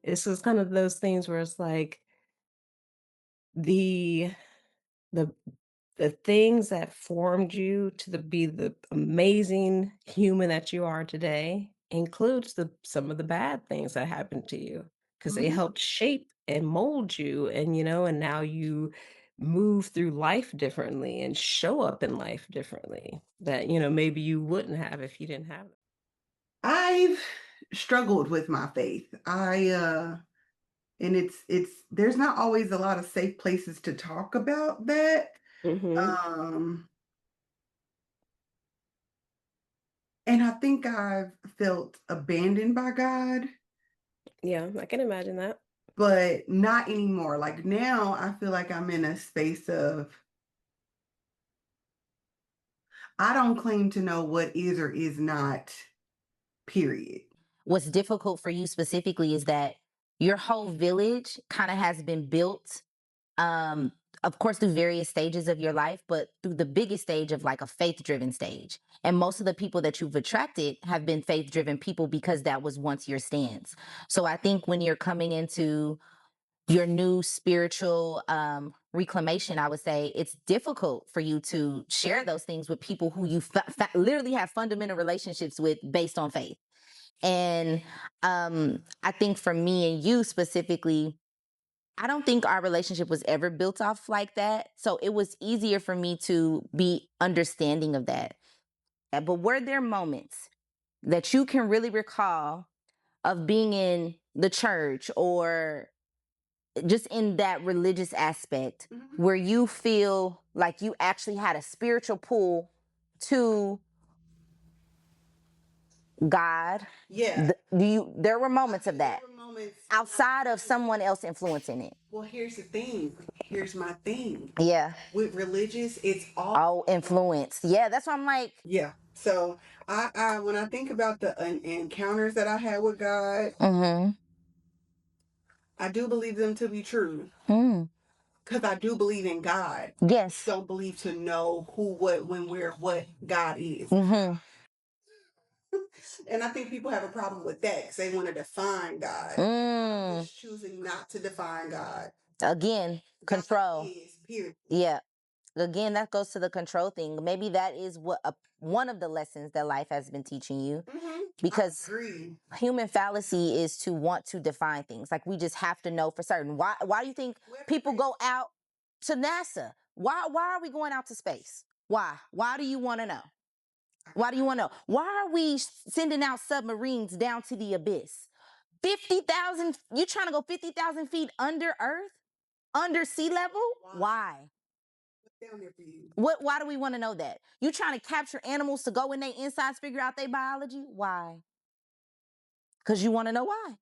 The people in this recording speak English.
It's just kind of those things where it's like the the the things that formed you to be the amazing human that you are today includes some of the bad things that happened to you because they Mhm. helped shape and mold you, and and now you move through life differently and show up in life differently that maybe you wouldn't have if you didn't have it. I've struggled with my faith. And it's there's not always a lot of safe places to talk about that. Mhm. Um, and I think I've felt abandoned by God, Yeah, I can imagine that. but not anymore. Like now I feel like I'm in a space of I don't claim to know what is or is not, period. What's difficult for you specifically is that your whole village kind of has been built, um of course through various stages of your life, but through the biggest stage of like a faith driven stage, and most of the people that you've attracted have been faith driven people because that was once your stance. So I think when you're coming into your new spiritual reclamation, I would say it's difficult for you to share those things with people who you literally have fundamental relationships with based on faith. And I think for me and you specifically, I don't think our relationship was ever built off like that. So it was easier for me to be understanding of that. But were there moments that you can really recall of being in the church or just in that religious aspect Mhm. where you feel like you actually had a spiritual pull to God? Yeah. There were moments of There that were moments outside of someone else influencing it. well, here's the thing. Here's my thing. Yeah. With religious, it's all Oh, influence. Yeah, that's why I'm like, yeah. So I when I think about the encounters that I had with God, mm-hmm. I do believe them to be true Mm. because I do believe in God. Yes. Don't believe to know who, what, when, where, what God is. Mm-hmm. And I think people have a problem with that because they want to define God. I'm Mm. just choosing not to define God. Again, God control. is, period. Yeah. Again, that goes to the control thing. Maybe that is what one of the lessons that life has been teaching you, Mm-hmm. I because agree. human fallacy is to want to define things. Like we just have to know for certain. Why do you think people go out to NASA? Why are we going out to space? Why do you want to know? Why do you want to know? Why are we sending out submarines down to the abyss? 50,000, you trying to go 50,000 feet under Earth? Under sea level? Why? Down there for you. Why do we want to know that? You trying to capture animals to go in their insides, figure out their biology? Why? Because you want to know why.